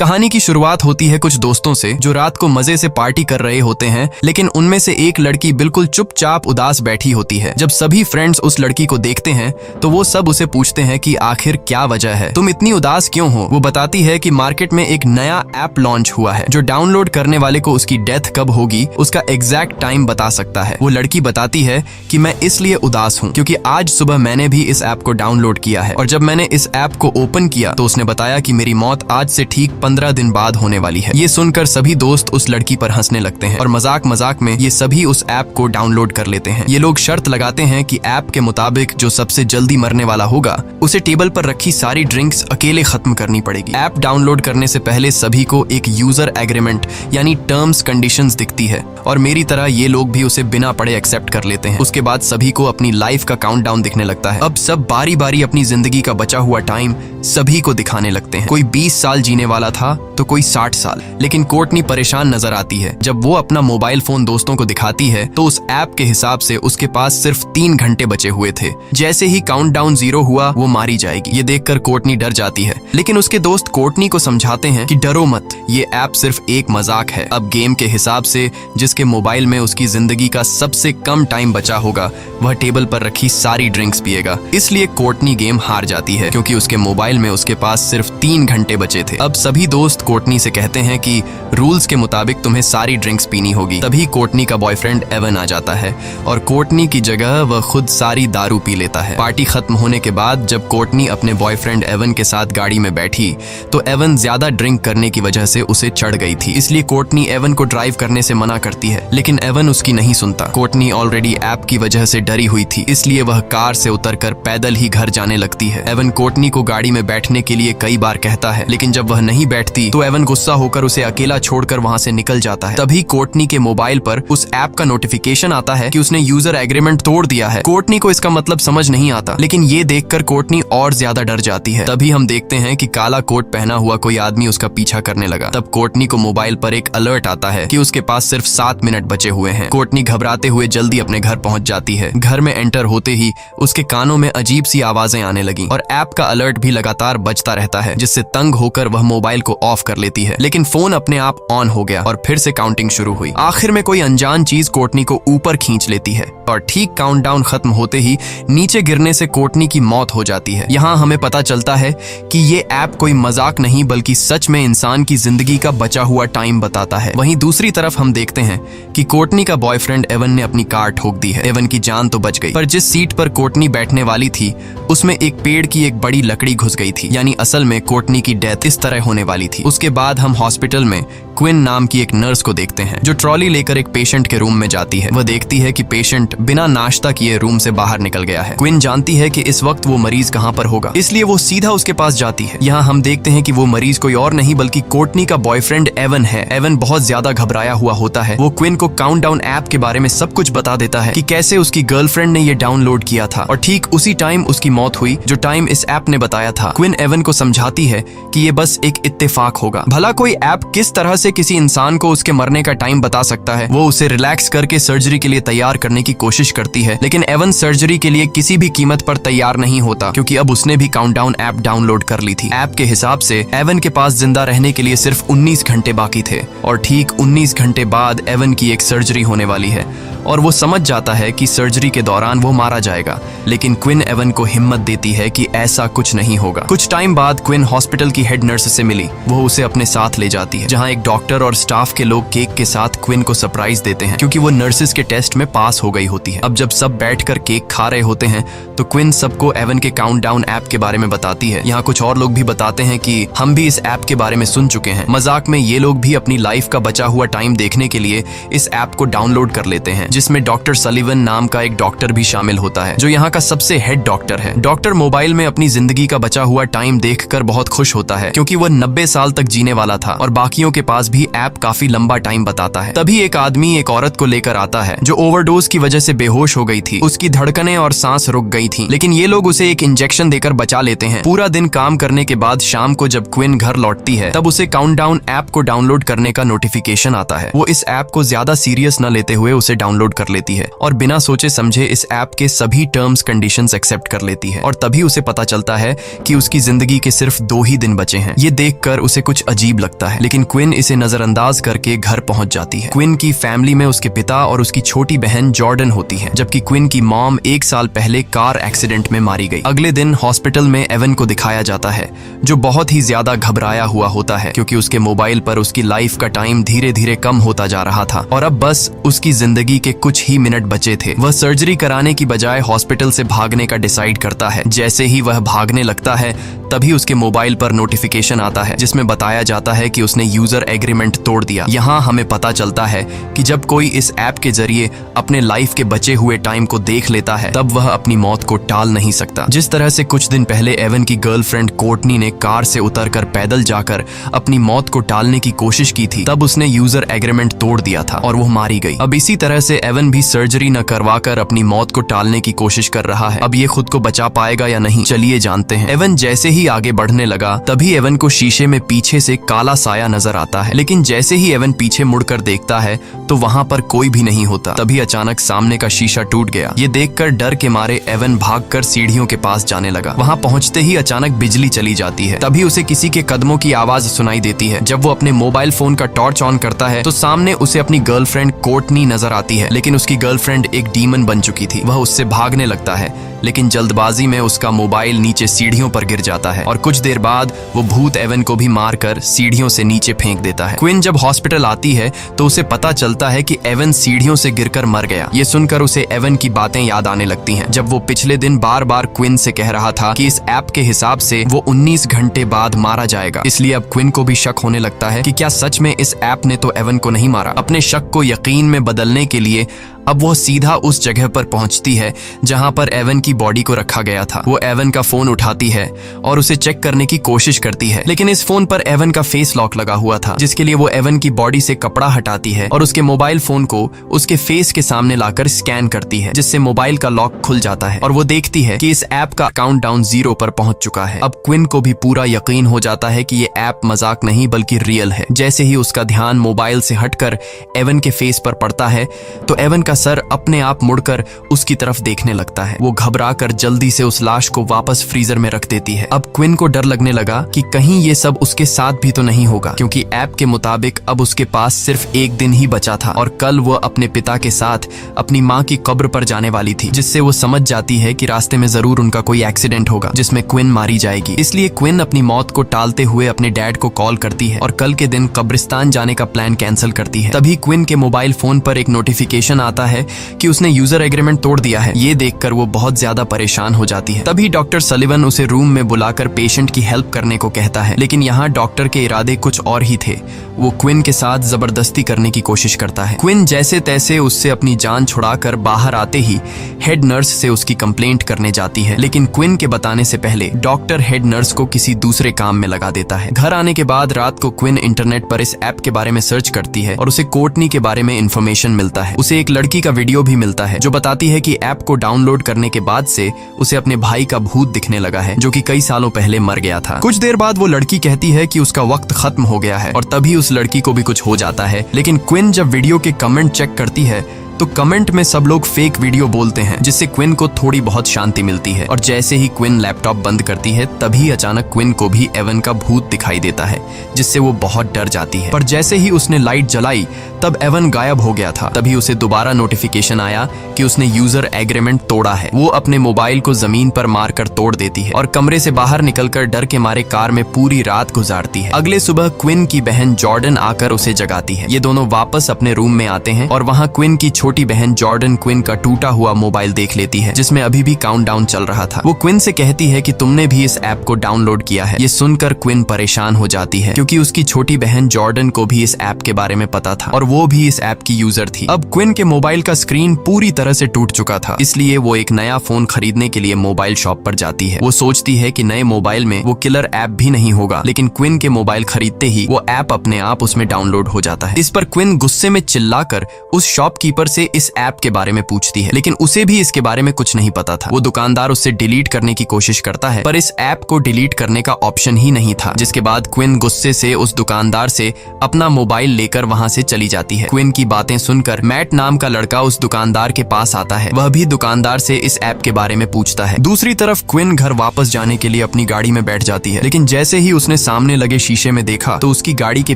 कहानी की शुरुआत होती है कुछ दोस्तों से जो रात को मजे से पार्टी कर रहे होते हैं, लेकिन उनमें से एक लड़की बिल्कुल चुपचाप उदास बैठी होती है। जब सभी फ्रेंड्स उस लड़की को देखते हैं तो वो सब उसे पूछते हैं कि आखिर क्या वजह है, तुम इतनी उदास क्यों हो। वो बताती है कि मार्केट में एक नया ऐप लॉन्च हुआ है जो डाउनलोड करने वाले को उसकी डेथ कब होगी उसका एग्जैक्ट टाइम बता सकता है। वो लड़की बताती है कि मैं इसलिए उदास हूँ क्योंकि आज सुबह मैंने भी इस ऐप को डाउनलोड किया है और जब मैंने इस ऐप को ओपन किया तो उसने बताया कि मेरी मौत आज से ठीक 15 दिन बाद होने वाली है। ये सुनकर सभी दोस्त उस लड़की पर हंसने लगते हैं और मजाक मजाक में ये सभी उस ऐप को डाउनलोड कर लेते हैं। ये लोग शर्त लगाते हैं कि ऐप के मुताबिक जो सबसे जल्दी मरने वाला होगा उसे टेबल पर रखी सारी ड्रिंक्स अकेले खत्म करनी पड़ेगी। ऐप डाउनलोड करने से पहले सभी को एक यूजर एग्रीमेंट यानी टर्म्स कंडीशंस दिखती है और मेरी तरह ये लोग भी उसे बिना पढ़े एक्सेप्ट कर लेते हैं। उसके बाद सभी को अपनी लाइफ का काउंटडाउन दिखने लगता है। अब सब बारी बारी अपनी जिंदगी का बचा हुआ टाइम सभी को दिखाने लगते हैं। कोई 20 साल जीने वाला था तो कोई 60 साल। लेकिन कोर्टनी परेशान नजर आती है। जब वो अपना मोबाइल फोन दोस्तों को दिखाती है तो उस ऐप के हिसाब से उसके पास सिर्फ 3 घंटे बचे हुए थे। जैसे ही काउंटडाउन 0 हुआ वो मारी जाएगी। ये देखकर कोर्टनी डर जाती है, लेकिन उसके दोस्त कोर्टनी को समझाते हैं कि डरो मत, ये ऐप सिर्फ एक मजाक है। अब गेम के हिसाब से जिसके मोबाइल में उसकी जिंदगी का सबसे कम टाइम बचा होगा वह टेबल पर रखी सारी ड्रिंक्स पिएगा। इसलिए कोर्टनी गेम हार जाती है क्योंकि उसके मोबाइल में उसके पास सिर्फ 3 घंटे बचे थे। अब सभी दोस्त कोर्टनी से कहते हैं कि रूल्स के मुताबिक तुम्हें सारी ड्रिंक्स पीनी होगी। तभी कोर्टनी का बॉयफ्रेंड एवन आ जाता है और कोर्टनी की जगह वह खुद सारी दारू पी लेता है। पार्टी खत्म होने के बाद जब कोर्टनी अपने बॉयफ्रेंड एवन के साथ गाड़ी में बैठी तो एवन ज्यादा ड्रिंक करने की वजह से उसे चढ़ गई थी। इसलिए कोर्टनी एवन को ड्राइव करने से मना करती है, लेकिन एवन उसकी नहीं सुनता। कोर्टनी ऑलरेडी ऐप की वजह से डरी हुई थी, इसलिए वह कार से उतरकर पैदल ही घर जाने लगती है। एवन कोर्टनी को गाड़ी में बैठने के लिए कई बार कहता है, लेकिन जब वह नहीं बैठती तो एवन गुस्सा होकर उसे अकेला छोड़कर वहां से निकल जाता है। तभी कोर्टनी के मोबाइल पर उस ऐप का नोटिफिकेशन आता है कि उसने यूजर एग्रीमेंट तोड़ दिया है। कोर्टनी को इसका मतलब समझ नहीं आता, लेकिन ये देखकर कोर्टनी और ज्यादा डर जाती है। तभी हम देखते हैं कि काला कोट पहना हुआ कोई आदमी उसका पीछा करने लगा। तब कोर्टनी को मोबाइल पर एक अलर्ट आता है कि उसके पास सिर्फ 7 मिनट बचे हुए हैं। कोर्टनी घबराते हुए जल्दी अपने घर पहुंच जाती है। घर में एंटर होते ही उसके कानों में अजीब सी आवाजें आने लगी और ऐप का अलर्ट भी लगातार बजता रहता है, जिससे तंग होकर वह मोबाइल को ऑफ कर लेती है। लेकिन फोन अपने आप ऑन हो गया और फिर से काउंटिंग शुरू हुई। आखिर में कोई अनजान चीज कोर्टनी को ऊपर खींच लेती है और ठीक काउंटडाउन खत्म होते ही नीचे गिरने से कोर्टनी की मौत हो जाती है। यहाँ हमें पता चलता है कि ये ऐप कोई मजाक नहीं बल्कि सच में इंसान की जिंदगी का बचा हुआ टाइम बताता है। वहीं दूसरी तरफ हम देखते हैं कि कोर्टनी का बॉयफ्रेंड एवन ने अपनी कार ठोक दी है। एवन की जान तो बच गई, पर जिस सीट पर कोर्टनी बैठने वाली थी उसमें एक पेड़ की एक बड़ी लकड़ी घुस गई थी, यानी असल में कोर्टनी की डेथ इस तरह होने वाली थी। उसके बाद हम हॉस्पिटल में क्विन नाम की एक नर्स को देखते हैं जो ट्रॉली लेकर एक पेशेंट के रूम में जाती है। वह देखती है कि पेशेंट बिना नाश्ता किए रूम से बाहर निकल गया है। क्विन जानती है कि इस वक्त वो मरीज कहाँ पर होगा, इसलिए वो सीधा उसके पास जाती है। यहाँ हम देखते हैं कि वो मरीज कोई और नहीं बल्कि कोर्टनी का बॉयफ्रेंड एवन है। एवन बहुत ज्यादा घबराया हुआ होता है। वो क्विन को काउंटडाउन ऐप के बारे में सब कुछ बता देता है कि कैसे उसकी गर्लफ्रेंड ने ये डाउनलोड किया था और ठीक उसी टाइम उसकी मौत हुई जो टाइम इस ऐप ने बताया था। क्विन एवन को समझाती है कि ये बस एक इत्तेफाक होगा। भला कोई ऐप किस तरह से किसी इंसान को उसके मरने का टाइम बता सकता है। वो उसे रिलैक्स करके सर्जरी के लिए तैयार करने की कोशिश करती है, लेकिन एवन सर्जरी के लिए किसी भी कीमत पर तैयार नहीं होता क्योंकि अब उसने भी काउंटडाउन ऐप डाउनलोड कर ली थी। ऐप के हिसाब से एवन के पास जिंदा रहने के लिए सिर्फ 19 घंटे बाकी थे और ठीक 19 घंटे बाद एवन की एक सर्जरी होने वाली है और वो समझ जाता है कि सर्जरी के दौरान वो मारा जाएगा। लेकिन क्विन एवन को हिम्मत देती है कि ऐसा कुछ नहीं होगा। कुछ टाइम बाद क्विन हॉस्पिटल की हेड नर्स से मिली। वो उसे अपने साथ ले जाती है, जहाँ एक डॉक्टर और स्टाफ के लोग केक के साथ क्विन को सरप्राइज देते हैं क्योंकि वो नर्सेस के टेस्ट में पास हो गई होती है। अब जब सब बैठकर केक खा रहे होते हैं तो क्विन सबको एवन के काउंटडाउन ऐप के बारे में बताती है। यहाँ कुछ और लोग भी बताते हैं कि हम भी इस ऐप के बारे में सुन चुके हैं। मजाक में ये लोग भी अपनी लाइफ का बचा हुआ टाइम देखने के लिए इस ऐप को डाउनलोड कर लेते हैं, जिसमें डॉक्टर सलीवन नाम का एक डॉक्टर भी शामिल होता है जो यहाँ का सबसे हेड डॉक्टर है। डॉक्टर मोबाइल में अपनी जिंदगी का बचा हुआ टाइम देखकर बहुत खुश होता है क्योंकि वह 90 साल तक जीने वाला था और बाकियों के पास भी ऐप काफी लंबा टाइम बताता है। तभी एक आदमी एक औरत को लेकर आता है जो ओवरडोज की वजह से बेहोश हो गई थी। उसकी धड़कनें और सांस रुक गई थी, लेकिन ये लोग उसे एक इंजेक्शन देकर बचा लेते हैं। पूरा दिन काम करने के बाद शाम को जब क्विन घर लौटती है तब उसे काउंटडाउन ऐप को डाउनलोड करने का नोटिफिकेशन आता है। वो इस ऐप को ज्यादा सीरियस न लेते हुए उसे डाउनलोड कर लेती है और बिना सोचे समझे इस ऐप के सभी टर्म्स कंडीशंस एक्सेप्ट कर लेती है। और तभी उसे पता चलता है कि उसकी जिंदगी के सिर्फ 2 ही दिन बचे हैं। ये देखकर उसे कुछ अजीब लगता है, लेकिन क्विन इसे नजरअंदाज करके घर पहुंच जाती है। क्विन की फैमिली में उसके पिता और उसकी छोटी बहन जॉर्डन होती है, जबकि क्विन की मॉम 1 साल पहले कार एक्सीडेंट में मारी गई। अगले दिन हॉस्पिटल में एवन को दिखाया जाता है, जो बहुत ही ज्यादा घबराया हुआ होता है क्योंकि उसके मोबाइल पर उसकी लाइफ का टाइम धीरे धीरे कम होता जा रहा था और अब बस उसकी जिंदगी के कुछ ही मिनट बचे थे। वह सर्जरी कराने की बजाय हॉस्पिटल से भागने का डिसाइड करता है। जैसे ही वह भागने लगता है तभी उसके मोबाइल पर नोटिफिकेशन आता है जिसमें बताया जाता है कि उसने यूजर एग्रीमेंट तोड़ दिया। यहाँ हमें पता चलता है कि जब कोई इस ऐप के जरिए अपने लाइफ के बचे हुए टाइम को देख लेता है तब वह अपनी मौत को टाल नहीं सकता। जिस तरह से कुछ दिन पहले एवन की गर्लफ्रेंड कोर्टनी ने कार से उतरकर पैदल जाकर अपनी मौत को टालने की कोशिश की थी, तब उसने यूजर एग्रीमेंट तोड़ दिया था और वो मारी गई। अब इसी तरह से एवन भी सर्जरी न करवाकर अपनी मौत को टालने की कोशिश कर रहा है। अब ये खुद को बचा पाएगा या नहीं, चलिए जानते हैं। एवन जैसे ही आगे बढ़ने लगा तभी एवन को शीशे में पीछे से काला साया नजर आता है, लेकिन जैसे ही एवन पीछे मुड़कर देखता है तो वहां पर कोई भी नहीं होता। तभी अचानक सामने का शीशा टूट गया। ये देखकर डर के मारे एवन भागकर सीढ़ियों के पास जाने लगा। वहां पहुंचते ही अचानक बिजली चली जाती है। तभी उसे किसी के कदमों की आवाज सुनाई देती है। जब वो अपने मोबाइल फोन का टॉर्च ऑन करता है तो सामने उसे अपनी गर्लफ्रेंड कोर्टनी नजर आती है, लेकिन उसकी गर्लफ्रेंड एक डीमन बन चुकी थी। वह उससे भागने लगता है, लेकिन जल्दबाजी में उसका मोबाइल नीचे सीढ़ियों पर गिर जाता है और कुछ देर बाद वो भूत एवन को भी मारकर सीढ़ियों से नीचे फेंक देता है। क्विन जब हॉस्पिटल आती है तो उसे पता चलता है कि एवन सीढ़ियों से गिरकर मर गया। ये सुनकर उसे एवन की बातें याद आने लगती हैं, जब वो पिछले दिन बार बार क्विन से कह रहा था कि इस ऐप के हिसाब से वो 19 घंटे बाद मारा जाएगा। इसलिए अब क्विन को भी शक होने लगता है कि क्या सच में इस ऐप ने तो एवन को नहीं मारा। अपने शक को यकीन में बदलने के लिए अब वो सीधा उस जगह पर पहुंचती है जहां पर एवन की बॉडी को रखा गया था। वो एवन का फोन उठाती है और उसे चेक करने की कोशिश करती है, लेकिन इस फोन पर एवन का फेस लॉक लगा हुआ था, जिसके लिए वो एवन की बॉडी से कपड़ा हटाती है और उसके मोबाइल फोन को उसके फेस के सामने लाकर स्कैन करती है, जिससे मोबाइल का लॉक खुल जाता है और वो देखती है कि इस ऐप का काउंटडाउन 0 पर पहुंच चुका है। अब क्विन को भी पूरा यकीन हो जाता है कि ये ऐप मजाक नहीं बल्कि रियल है। जैसे ही उसका ध्यान मोबाइल से हटकर एवन के फेस पर पड़ता है तो एवन सर अपने आप मुड़कर उसकी तरफ देखने लगता है। वो घबराकर जल्दी से उस लाश को वापस फ्रीजर में रख देती है। अब क्विन को डर लगने लगा कि कहीं ये सब उसके साथ भी तो नहीं होगा, क्योंकि ऐप के मुताबिक अब उसके पास सिर्फ 1 दिन ही बचा था और कल वो अपने पिता के साथ अपनी माँ की कब्र पर जाने वाली थी, जिससे वो समझ जाती है कि रास्ते में जरूर उनका कोई एक्सीडेंट होगा जिसमें क्विन मारी जाएगी। इसलिए क्विन अपनी मौत को टालते हुए अपने डैड को कॉल करती है और कल के दिन कब्रिस्तान जाने का प्लान कैंसिल करती है। तभी क्विन के मोबाइल फोन पर एक नोटिफिकेशन आता है कि उसने यूजर एग्रीमेंट तोड़ दिया है। ये देखकर वो बहुत ज्यादा परेशान हो जाती है। तभी डॉक्टर सलिवन उसे रूम में बुलाकर पेशेंट की हेल्प करने को कहता है, लेकिन यहाँ डॉक्टर के इरादे कुछ और ही थे। वो क्विन के साथ जबरदस्ती करने की कोशिश करता है। क्विन जैसे तैसे उससे अपनी जान छुड़ाकर बाहर आते ही हेड नर्स से उसकी कंप्लेंट करने जाती है, लेकिन क्विन के बताने से पहले डॉक्टर हेड नर्स को किसी दूसरे काम में लगा देता है। घर आने के बाद रात को क्विन इंटरनेट पर इस ऐप के बारे में सर्च करती है और उसे कोर्टनी के बारे में इंफॉर्मेशन मिलता है। उसे एक लड़की का वीडियो भी मिलता है जो बताती है कि ऐप को डाउनलोड करने के बाद से उसे अपने भाई का भूत दिखने लगा है, जो कि कई सालों पहले मर गया था। कुछ देर बाद वो लड़की कहती है कि उसका वक्त खत्म हो गया है और तभी उस लड़की को भी कुछ हो जाता है। लेकिन क्विन जब वीडियो के कमेंट चेक करती है तो कमेंट में सब लोग फेक वीडियो बोलते हैं, जिससे क्विन को थोड़ी बहुत शांति मिलती है। और जैसे ही क्विन लैपटॉप बंद करती है तभी अचानक क्विन को भी एवन का भूत दिखाई देता है, जिससे वो बहुत डर जाती है। पर जैसे ही उसने लाइट जलाई तब एवन गायब हो गया था। तभी उसे दोबारा नोटिफिकेशन आया कि उसने यूजर एग्रीमेंट तोड़ा है। वो अपने मोबाइल को जमीन पर मारकर तोड़ देती है और कमरे से बाहर निकलकर डर के मारे कार में पूरी रात गुजारती है। अगले सुबह क्विन की बहन जॉर्डन आकर उसे जगाती है। ये दोनों वापस अपने रूम में आते हैं और वहाँ क्विन की छोटी बहन जॉर्डन क्विन का टूटा हुआ मोबाइल देख लेती है, जिसमें अभी भी काउंटडाउन चल रहा था। वो क्विन से कहती है कि तुमने भी इस ऐप को डाउनलोड किया है। ये सुनकर क्विन परेशान हो जाती है, क्योंकि उसकी छोटी बहन जॉर्डन को भी इस ऐप के बारे में पता था और वो भी इस ऐप की यूजर थी। अब क्विन के मोबाइल का स्क्रीन पूरी तरह से टूट चुका था, इसलिए वो एक नया फोन खरीदने के लिए मोबाइल शॉप पर जाती है। वो सोचती है कि नए मोबाइल में वो किलर ऐप भी नहीं होगा, लेकिन क्विन के मोबाइल खरीदते ही वो ऐप अपने आप उसमें डाउनलोड हो जाता है। इस पर क्विन गुस्से में चिल्लाकर उस शॉपकीपर से इस ऐप के बारे में पूछती है, लेकिन उसे भी इसके बारे में कुछ नहीं पता था। वो दुकानदार उससे डिलीट करने की कोशिश करता है, पर इस ऐप को डिलीट करने का ऑप्शन ही नहीं था। जिसके बाद क्विन गुस्से से उस दुकानदार से अपना मोबाइल लेकर वहां से चली जाती है। क्विन की बातें सुनकर मैट नाम का लड़का उस दुकानदार के पास आता है। वह भी दुकानदार से इस ऐप के बारे में पूछता है। दूसरी तरफ क्विन घर वापस जाने के लिए अपनी गाड़ी में बैठ जाती है, लेकिन जैसे ही उसने सामने लगे शीशे में देखा तो उसकी गाड़ी के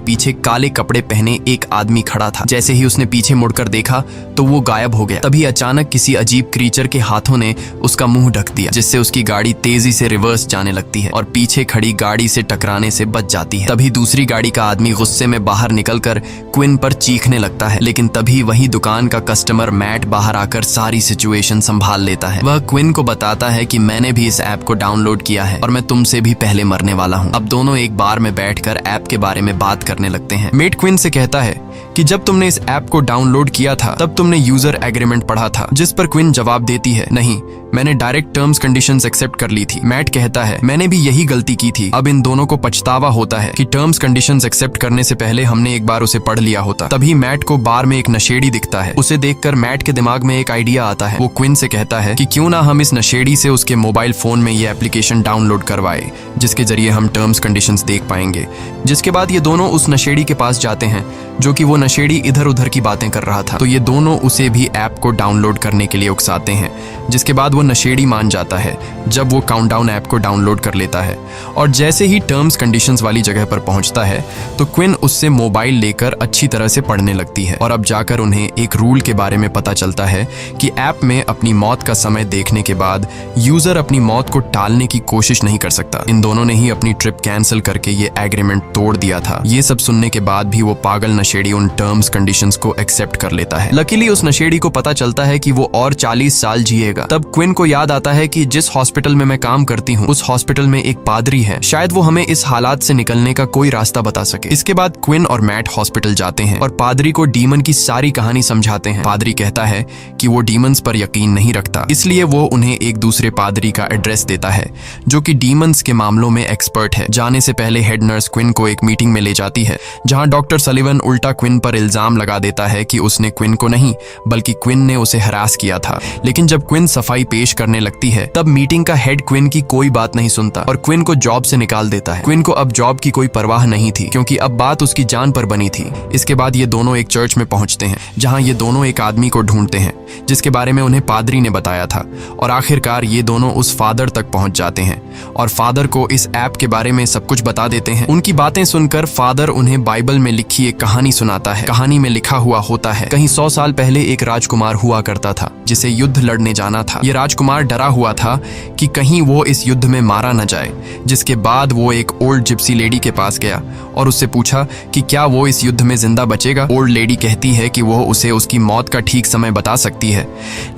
पीछे काले कपड़े पहने एक आदमी खड़ा था। जैसे ही उसने पीछे मुड़कर देखा तो वो गायब हो गया। तभी अचानक किसी अजीब क्रीचर के हाथों ने उसका मुंह ढक दिया, जिससे उसकी गाड़ी तेजी से रिवर्स जाने लगती है और पीछे खड़ी गाड़ी से टकराने से बच जाती है। तभी दूसरी गाड़ी का आदमी गुस्से में बाहर निकलकर क्विन पर चीखने लगता है, लेकिन तभी वही दुकान का कस्टमर मैट बाहर आकर सारी सिचुएशन संभाल लेता है। वह क्विन को बताता है कि मैंने भी इस ऐप को डाउनलोड किया है और मैं तुमसे भी पहले मरने वाला हूँ। अब दोनों एक बार में बैठकर ऐप के बारे में बात करने लगते हैं। मेट क्विन से कहता है कि जब तुमने इस ऐप को डाउनलोड किया था तब तुमने यूजर एग्रीमेंट पढ़ा था, जिस पर क्विन जवाब देती है, नहीं, मैंने डायरेक्ट टर्म्स कंडीशंस एक्सेप्ट कर ली थी। मैट कहता है, मैंने भी यही गलती की थी। अब इन दोनों को पछतावा होता है कि टर्म्स कंडीशंस एक्सेप्ट करने से पहले हमने एक बार उसे पढ़ लिया होता। तभी मैट को बार में एक नशेड़ी दिखता है। उसे देखकर मैट के दिमाग में एक आइडिया आता है। वो क्विन से कहता है कि क्यों ना हम इस नशेड़ी से उसके मोबाइल फोन में ये एप्लीकेशन डाउनलोड करवाए, जिसके जरिए हम टर्म्स कंडीशंस देख पाएंगे। जिसके बाद ये दोनों उस नशेड़ी के पास जाते हैं, जो कि वो नशेड़ी इधर उधर की बातें कर रहा था। तो ये दोनों उसे भी ऐप को डाउनलोड करने के लिए उकसाते हैं, जिसके बाद वो नशेड़ी मान जाता है जब वो काउंटडाउन ऐप को डाउनलोड कर लेता है। और जैसे ही टर्म्स कंडीशंस वाली जगह पर पहुंचता है तो क्विन उससे मोबाइल लेकर अच्छी तरह से पढ़ने लगती है और अब जाकर उन्हें एक रूल के बारे में पता चलता है कि ऐप में अपनी मौत का समय देखने के बाद यूजर अपनी मौत को टालने की कोशिश नहीं कर सकता। इन दोनों ने ही अपनी ट्रिप कैंसिल करके ये एग्रीमेंट तोड़ दिया था। ये सब सुनने के बाद भी वो पागल नशेड़ी उन टर्म्स कंडीशंस को एक्सेप्ट कर लेता है। लकीली उस नशेड़ी को पता चलता है कि वो और 40 साल जिएगा। तब क्विन को याद आता है कि जिस हॉस्पिटल में मैं काम करती हूँ उस हॉस्पिटल में एक पादरी है, शायद वो हमें इस हालात से निकलने का कोई रास्ता बता सके। इसके बाद क्विन और मैट हॉस्पिटल जाते हैं और पादरी को डीमन की सारी कहानी समझाते हैं। पादरी कहता है कि वो डीमंस पर यकीन नहीं रखता, इसलिए वो उन्हें एक दूसरे पादरी का एड्रेस देता है जो कि डीमंस के मामलों में एक्सपर्ट है। जाने से पहले हेड नर्स क्विन को एक मीटिंग में ले जाती है, जहां डॉक्टर सलिवन उल्टा क्विन पर इल्जाम लगा देता है कि उसने क्विन को नहीं बल्कि क्विन ने उसे हरास किया था। लेकिन जब क्विन सफाई पेश करने लगती है तब मीटिंग का हेड क्विन की कोई बात नहीं सुनता और क्विन को जॉब से निकाल देता है। क्विन को अब जॉब की कोई परवाह नहीं थी, क्योंकि अब बात उसकी जान पर बनी थी। इसके बाद ये दोनों एक चर्च में पहुंचते हैं, जहां ये दोनों एक आदमी को ढूंढते हैं जिसके बारे में उन्हें पादरी ने बताया था। और आखिरकार ये दोनों उस फादर तक पहुंच जाते हैं और फादर को इस ऐप के बारे में सब कुछ बता देते हैं। उनकी बातें सुनकर फादर उन्हें बाइबल में लिखी एक कहानी सुनाता है। कहानी में लिखा हुआ होता है, कहीं 100 साल पहले एक राजकुमार हुआ करता था जिसे युद्ध लड़ने जाना था। ये राजकुमार डरा हुआ था कि कहीं वो इस युद्ध में मारा न जाए। जिसके बाद वो एक ओल्ड जिप्सी लेडी के पास गया और उससे पूछा कि क्या वो इस युद्ध में जिंदा बचेगा। ओल्ड लेडी कहती है कि वो उसे उसकी मौत का ठीक समय बता सकती है,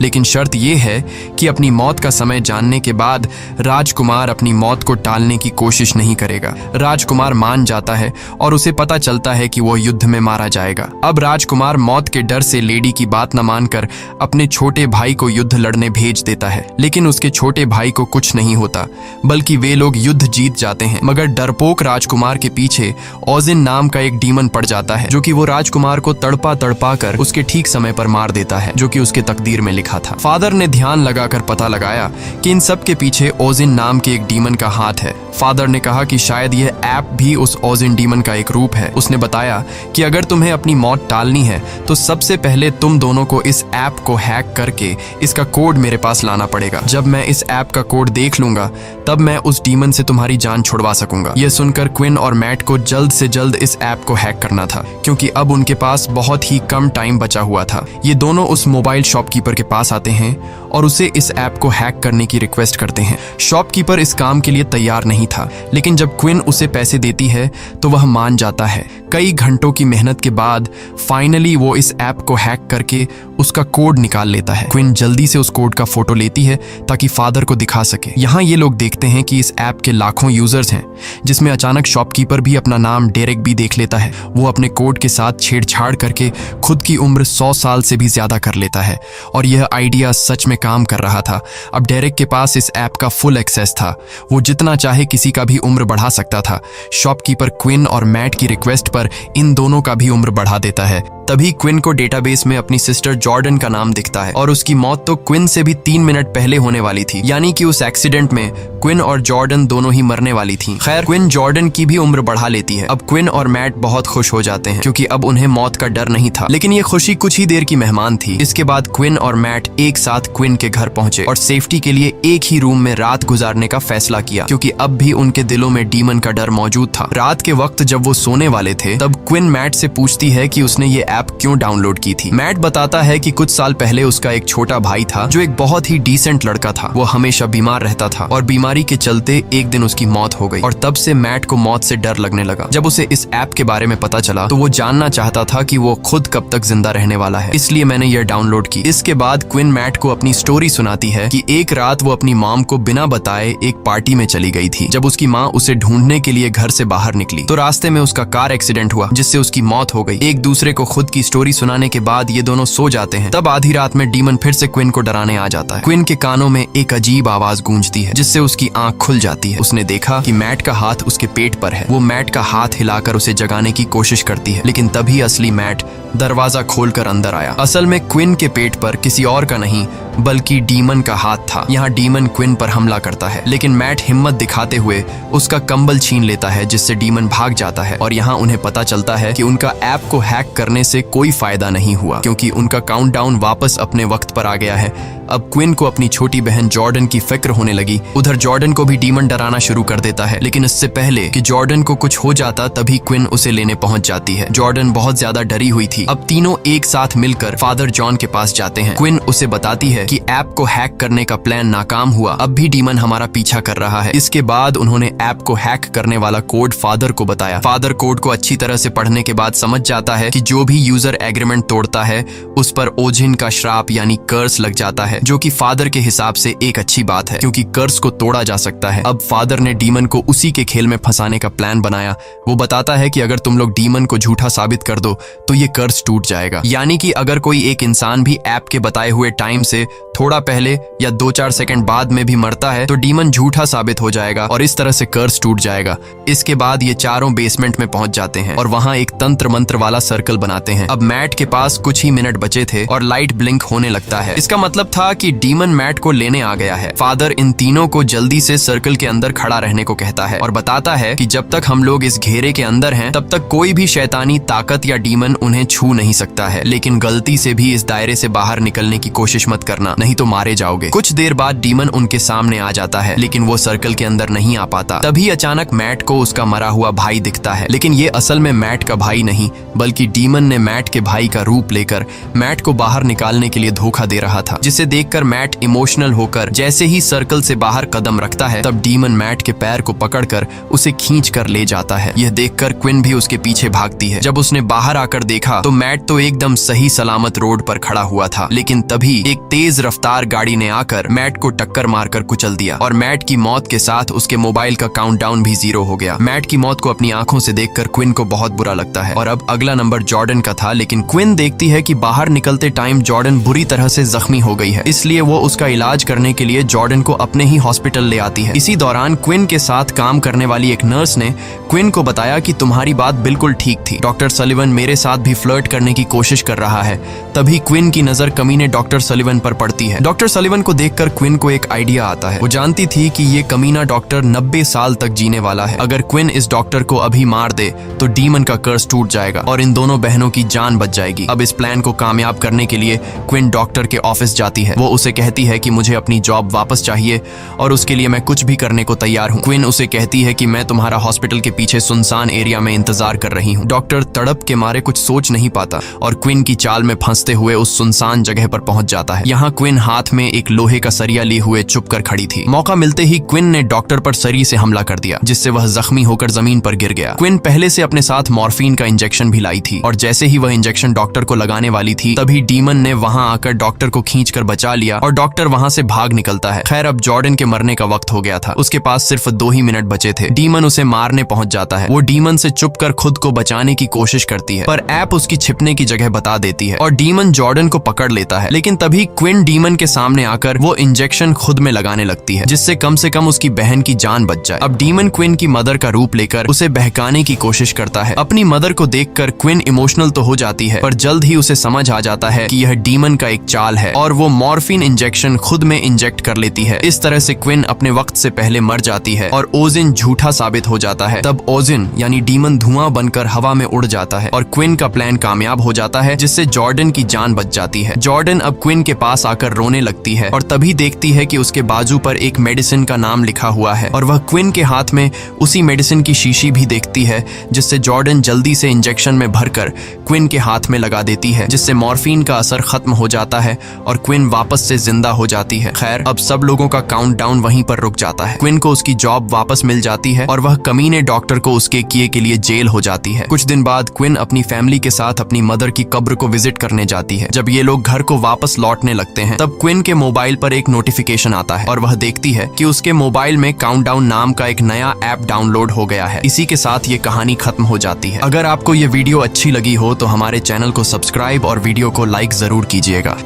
लेकिन शर्त ये है कि अपनी मौत का समय जानने के बाद राजकुमार अपनी मौत को टालने की कोशिश नहीं करेगा। राजकुमार मान जाता है और उसे पता चलता है कि वो युद्ध में मारा जाएगा। अब राजकुमार मौत के डर से लेडी की बात न मानकर अपने छोटे भाई को युद्ध लड़ने भेज देता है, लेकिन उसके छोटे भाई को कुछ नहीं होता, बल्कि वे लोग युद्ध जीत जाते हैं। मगर डरपोक राजकुमार के पीछे ओजिन नाम का एक डीमन पड़ जाता है, जो कि वो राजकुमार को तड़पा तड़पा कर उसके ठीक समय पर मार देता है, जो कि उसके तकदीर में लिखा था। फादर ने ध्यान लगाकर पता लगाया कि इन सब के पीछे ओजिन नाम के एक डीमन का हाथ है। फादर ने कहा कि शायद यह ऐप भी उस ओजिन डीमन का एक रूप है। उसने बताया कि अगर तुम्हें अपनी मौत टालनी है तो सबसे पहले तुम दोनों को इस ऐप को हैक करके इसका कोड मेरे पास लाना पड़ेगा। जब मैं इस ऐप का कोड देख लूंगा तब मैं उस डीमन से तुम्हारी जान छुड़वा सकूंगा। यह सुनकर क्विन और मैट को जल्द से जल्द इस ऐप को हैक करना था, क्योंकि अब उनके पास बहुत ही कम टाइम बचा हुआ था। ये दोनों उस मोबाइल शॉपकीपर के पास आते हैं और उसे इस ऐप को हैक करने की रिक्वेस्ट करते हैं। शॉपकीपर इस काम के लिए तैयार नहीं था, लेकिन जब क्विन उसे पैसे देती है तो वह मान जाता है। कई घंटों की मेहनत के बाद फाइनली वो इस ऐप को हैक करके उसका कोड निकाल लेता है। क्विन जल्दी से उस कोड का फोटो लेती है ताकि फादर को दिखा सके। यहाँ ये लोग देखते हैं कि इस ऐप के लाखों यूजर्स हैं, जिसमें अचानक शॉपकीपर भी अपना नाम डेरेक भी देख लेता है। वो अपने कोड के साथ छेड़छाड़ करके खुद की उम्र 100 साल से भी ज्यादा कर लेता है और यह आइडिया सच में काम कर रहा था। अब डेरेक के पास इस ऐप का फुल एक्सेस था, वो जितना चाहे किसी का भी उम्र बढ़ा सकता था। शॉपकीपर क्विन और मैट की रिक्वेस्ट पर इन दोनों का भी उम्र बढ़ा देता है। तभी क्विन को डेटाबेस में अपनी सिस्टर जॉर्डन का नाम दिखता है और उसकी मौत तो क्विन से भी 3 मिनट पहले होने वाली थी, यानी कि उस एक्सीडेंट में क्विन और जॉर्डन दोनों ही मरने वाली थी। खैर, क्विन जॉर्डन की भी उम्र बढ़ा लेती है। अब क्विन और मैट बहुत खुश हो जाते हैं क्योंकि अब उन्हें मौत का डर नहीं था, लेकिन ये खुशी कुछ ही देर की मेहमान थी। इसके बाद क्विन और मैट एक साथ क्विन के घर पहुंचे और सेफ्टी के लिए एक ही रूम में रात गुजारने का फैसला किया, क्योंकि अब भी उनके दिलों में डीमन का डर मौजूद था। रात के वक्त जब वो सोने वाले थे तब क्विन मैट से पूछती है कि उसने ये ऐप क्यों डाउनलोड की थी। मैट बताता है कि कुछ साल पहले उसका एक छोटा भाई था जो एक बहुत ही डिसेंट लड़का था। वो हमेशा बीमार रहता था और बीमारी के चलते एक दिन उसकी मौत हो गई और तब से मैट को मौत से डर लगने लगा। जब उसे इस ऐप के बारे में पता चला तो वो जानना चाहता था कि वो खुद कब तक जिंदा रहने वाला है, इसलिए मैंने यह डाउनलोड की। इसके बाद क्विन मैट को अपनी स्टोरी सुनाती है कि एक रात वो अपनी मॉम को बिना बताए एक पार्टी में चली गई थी। जब उसकी माँ उसे ढूंढने के लिए घर से बाहर निकली तो रास्ते में उसका कार एक्सीडेंट हुआ जिससे उसकी मौत हो गई। एक दूसरे को खुद की स्टोरी सुनाने के बाद ये दोनों सो जाते हैं। तब आधी रात में डीमन फिर से क्विन को डराने आ जाता है। क्विन के कानों में एक अजीब आवाज गूंजती है जिससे उसकी आंख खुल जाती है। उसने देखा कि मैट का हाथ उसके पेट पर है। वो मैट का हाथ हिलाकर उसे जगाने की कोशिश करती है, लेकिन तभी असली मैट दरवाजा खोलकर अंदर आया। असल में क्विन के पेट पर किसी और का नहीं बल्कि डीमन का हाथ था। यहाँ डीमन क्विन पर हमला करता है, लेकिन मैट हिम्मत दिखाते हुए उसका कंबल छीन लेता है जिससे डीमन भाग जाता है। और यहाँ उन्हें पता चलता है कि उनका ऐप को हैक करने से कोई फायदा नहीं हुआ क्योंकि उनका काउंटडाउन वापस अपने वक्त पर आ गया है। अब क्विन को अपनी छोटी बहन जॉर्डन की फिक्र होने लगी। उधर जॉर्डन को भी डीमन डराना शुरू कर देता है, लेकिन इससे पहले कि जॉर्डन को कुछ हो जाता तभी क्विन उसे लेने पहुंच जाती है। जॉर्डन बहुत ज्यादा डरी हुई थी। अब तीनों एक साथ मिलकर फादर जॉन के पास जाते हैं। क्विन उसे बताती है कि ऐप को हैक करने का प्लान नाकाम हुआ, अब भी डीमन हमारा पीछा कर रहा है। इसके बाद उन्होंने ऐप को हैक करने वाला कोड फादर को बताया। फादर कोड को अच्छी तरह से पढ़ने के बाद समझ जाता है कि जो भी यूजर एग्रीमेंट तोड़ता है उस पर ओजिन का श्राप यानी कर्स लग जाता है, जो कि फादर के हिसाब से एक अच्छी बात है क्योंकि कर्स को तोड़ा जा सकता है। अब फादर ने डीमन को उसी के खेल में फंसाने का प्लान बनाया। वो बताता है कि अगर तुम लोग डीमन को झूठा साबित कर दो तो ये कर्स टूट जाएगा, यानी कि अगर कोई एक इंसान भी ऐप के बताए हुए टाइम से थोड़ा पहले या 2-4 सेकंड बाद में भी मरता है तो डीमन झूठा साबित हो जाएगा और इस तरह से कर्स टूट जाएगा। इसके बाद ये चारों बेसमेंट में पहुंच जाते हैं और वहां एक तंत्र मंत्र वाला सर्कल बनाते हैं। अब मैट के पास कुछ ही मिनट बचे थे और लाइट ब्लिंक होने लगता है। इसका मतलब था कि डीमन मैट को लेने आ गया है। फादर इन तीनों को जल्दी से सर्कल के अंदर खड़ा रहने को कहता है और बताता है कि जब तक हम लोग इस घेरे के अंदर हैं तब तक कोई भी शैतानी ताकत या डीमन उन्हें छू नहीं सकता है, लेकिन गलती से भी इस दायरे से बाहर निकलने की कोशिश मत करना, नहीं तो मारे जाओगे। कुछ देर बाद डीमन उनके सामने आ जाता है, लेकिन वो सर्कल के अंदर नहीं आ पाता। तभी अचानक मैट को उसका मरा हुआ भाई दिखता है, लेकिन ये असल में मैट का भाई नहीं बल्कि डीमन ने मैट के भाई का रूप लेकर मैट को बाहर निकालने के लिए धोखा दे रहा था, जिसे देखकर मैट इमोशनल होकर जैसे ही सर्कल से बाहर कदम रखता है तब डीमन मैट के पैर को पकड़कर उसे खींच कर ले जाता है। यह देखकर क्विन भी उसके पीछे भागती है। जब उसने बाहर आकर देखा तो मैट तो एकदम सही सलामत रोड पर खड़ा हुआ था, लेकिन तभी एक तेज रफ्तार गाड़ी ने आकर मैट को टक्कर मारकर कुचल दिया और मैट की मौत के साथ उसके मोबाइल का काउंटडाउन भी 0 हो गया। मैट की मौत को अपनी आंखों से देखकर क्विन को बहुत बुरा लगता है और अब अगला नंबर जॉर्डन का था, लेकिन क्विन देखती है कि बाहर निकलते टाइम जॉर्डन बुरी तरह से जख्मी हो गई है, इसलिए वो उसका इलाज करने के लिए जॉर्डन को अपने ही हॉस्पिटल ले आती है। इसी दौरान क्विन के साथ काम करने वाली एक नर्स ने क्विन को बताया कि तुम्हारी बात बिल्कुल ठीक थी, डॉक्टर सलिवन मेरे साथ भी फ्लर्ट करने की कोशिश कर रहा है। तभी क्विन की नजर कमीने डॉक्टर सलिवन पर पड़ती है। डॉक्टर सलिवन को देखकर क्विन को एक आइडिया आता है। वो जानती थी कि ये कमीना डॉक्टर 90 साल तक जीने वाला है। अगर क्विन इस डॉक्टर को अभी मार दे तो डीमन का कर्स टूट जाएगा और इन दोनों बहनों की जान बच जाएगी। अब इस प्लान को कामयाब करने के लिए क्विन डॉक्टर के ऑफिस जाती है। वो उसे कहती है कि मुझे अपनी जॉब वापस चाहिए और उसके लिए मैं कुछ भी करने को तैयार हूँ। क्विन उसे कहती है कि मैं तुम्हारा हॉस्पिटल के पीछे सुनसान एरिया में इंतजार कर रही हूँ। डॉक्टर तड़प के मारे कुछ सोच नहीं पाता और क्विन की चाल में फंसते हुए उस सुनसान जगह पर पहुंच जाता है। यहाँ क्विन हाथ में एक लोहे का सरिया लिए हुए चुप कर खड़ी थी। मौका मिलते ही क्विन ने डॉक्टर पर सरी से हमला कर दिया, जिससे वह जख्मी होकर जमीन पर गिर गया। क्विन पहले से अपने साथ मॉर्फिन का इंजेक्शन भी लाई थी और जैसे ही वह इंजेक्शन डॉक्टर को लगाने वाली थी तभी डीमन ने वहां आकर डॉक्टर को खींचकर बचा लिया और डॉक्टर वहां से भाग निकलता है। खैर, अब जॉर्डन के मरने का वक्त हो गया था। उसके पास सिर्फ 2 ही मिनट बचे थे। डीमन उसे मारने पहुंच जाता है। वो डीमन से चुपकर खुद को बचाने की कोशिश करती है, पर ऐप उसकी छिपने की जगह बता देती है और डीमन जॉर्डन को पकड़ लेता है। लेकिन तभी क्विन डीमन के सामने आकर वो इंजेक्शन खुद में लगाने लगती है, जिससे कम से कम उसकी बहन की जान बच जाए। अब डीमन क्विन की मदर का रूप लेकर उसे बहकाने की कोशिश करता है। अपनी मदर को देखकर क्विन इमोशनल तो हो जाती है, पर जल्द ही उसे समझ आ जाता है कि यह डीमन का एक चाल है और वो मॉर्फिन इंजेक्शन खुद में इंजेक्ट कर लेती है। इस तरह से क्विन अपने वक्त से पहले मर जाती है और ओजिन झूठा साबित हो जाता है। तब ओजिन यानी डीमन धुआं बनकर हवा में उड़ जाता है और क्विन का प्लान कामयाब हो जाता है, जिससे जॉर्डन की जान बच जाती है। जॉर्डन अब क्विन के पास आकर रोने लगती है और तभी देखती है कि उसके बाजू पर एक मेडिसिन का नाम लिखा हुआ है और वह क्विन के हाथ में उसी मेडिसिन की शीशी भी देखती है, जिससे जॉर्डन जल्दी से इंजेक्शन में भरकर क्विन के हाथ में लगा देती है, जिससे मॉर्फिन का असर खत्म हो जाता है और क्विन वापस से जिंदा हो जाती है। खैर, अब सब लोगों का काउंटडाउन वहीं पर रुक जाता है। क्विन को उसकी जॉब वापस मिल जाती है और वह कमीने डॉक्टर को उसके किए के लिए जेल हो जाती है। कुछ दिन बाद क्विन अपनी फैमिली के साथ अपनी मदर की कब्र को विजिट करने जाती है। जब ये लोग घर को वापस लौटने लगते हैं, तब क्विन के मोबाइल पर एक नोटिफिकेशन आता है और वह देखती है कि उसके मोबाइल में काउंटडाउन नाम का एक नया ऐप डाउनलोड हो गया है। इसी के साथ ये कहानी खत्म हो जाती है। अगर आपको ये वीडियो अच्छी लगी हो तो हमारे चैनल को सब्सक्राइब और वीडियो को लाइक जरूर कीजिएगा।